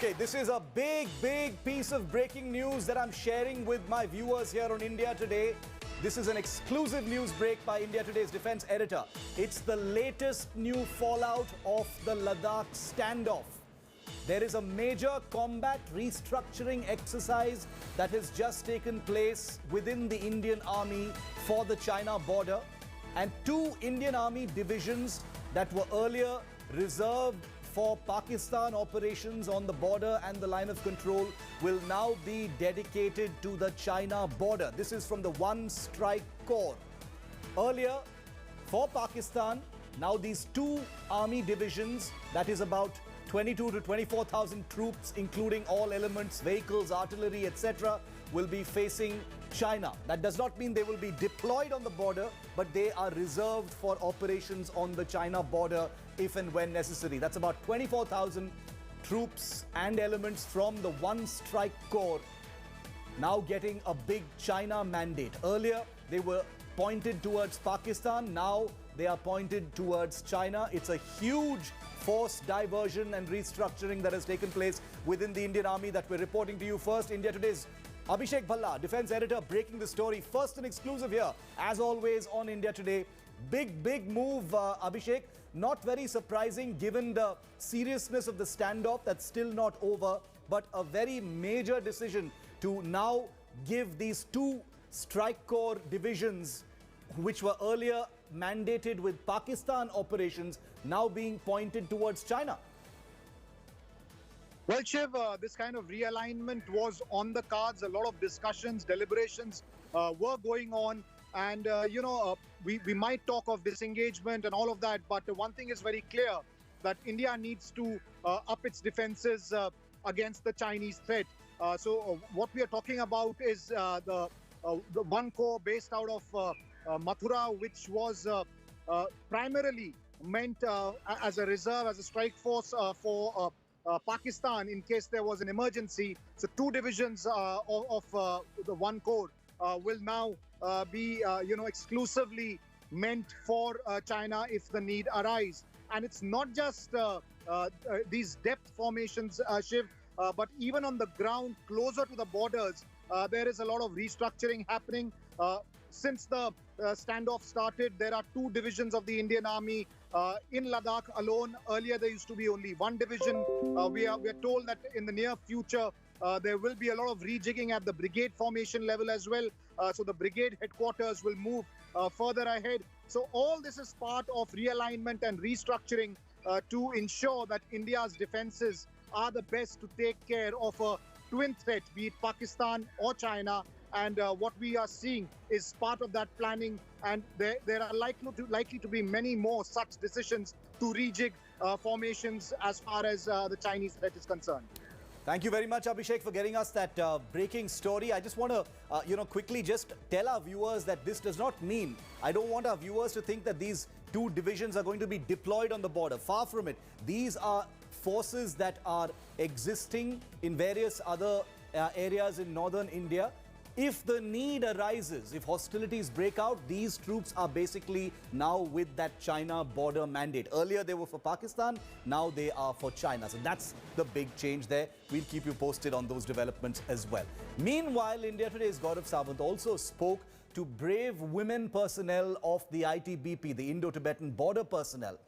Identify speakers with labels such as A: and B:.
A: Okay, this is a big piece of breaking news that I'm sharing with my viewers here on India Today. This is an exclusive news break by India Today's defense editor. It's the latest new fallout of the Ladakh standoff. There is a major combat restructuring exercise that has just taken place within the Indian Army for the China border, and two Indian Army divisions that were earlier reserved for Pakistan operations on the border and the line of control will now be dedicated to the China border. This is from the One Strike Corps. Earlier, for Pakistan, now these two army divisions, that is about 22 to 24,000 troops, including all elements, vehicles, artillery, etc., will be facing China. That does not mean they will be deployed on the border, but they are reserved for operations on the China border if and when necessary. That's about 24,000 troops and elements from the One Strike Corps now getting a big China mandate. Earlier, they were pointed towards Pakistan. Now they are pointed towards China. It's a huge force diversion and restructuring that has taken place within the Indian Army that we're reporting to you first. India Today's Abhishek Bhalla, defense editor, breaking the story first and exclusive here, as always, on India Today. Big move, Abhishek. Not very surprising given the seriousness of the standoff that's still not over, but a very major decision to now give these two strike corps divisions, which were earlier mandated with Pakistan operations, now being pointed towards China.
B: Well, Shiv, this kind of realignment was on the cards. A lot of discussions, deliberations were going on. And, we might talk of disengagement and all of that. But one thing is very clear, that India needs to up its defenses against the Chinese threat. So what we are talking about is the one corps based out of Mathura, which was primarily meant as a reserve, as a strike force for Pakistan in case there was an emergency. So two divisions of the one corps will now be exclusively meant for China if the need arise. And it's not just these depth formations, Shiv, but even on the ground closer to the borders, there is a lot of restructuring happening. Since the standoff started, there are two divisions of the Indian Army in Ladakh alone. Earlier, there used to be only one division. We are told that in the near future, there will be a lot of rejigging at the brigade formation level as well. So the brigade headquarters will move further ahead. So all this is part of realignment and restructuring to ensure that India's defenses are the best to take care of a twin threat, be it Pakistan or China. And what we are seeing is part of that planning, and there are likely to be many more such decisions to rejig formations as far as the Chinese threat is concerned.
A: Thank you very much, Abhishek, for getting us that breaking story. I just want to, quickly just tell our viewers that this does not mean, I don't want our viewers to think that these two divisions are going to be deployed on the border. Far from it. These are forces that are existing in various other areas in northern India. If the need arises, if hostilities break out, these troops are basically now with that China border mandate. Earlier they were for Pakistan, now they are for China. So that's the big change there. We'll keep you posted on those developments as well. Meanwhile, India Today's Gaurav Sawant also spoke to brave women personnel of the ITBP, the Indo-Tibetan border personnel.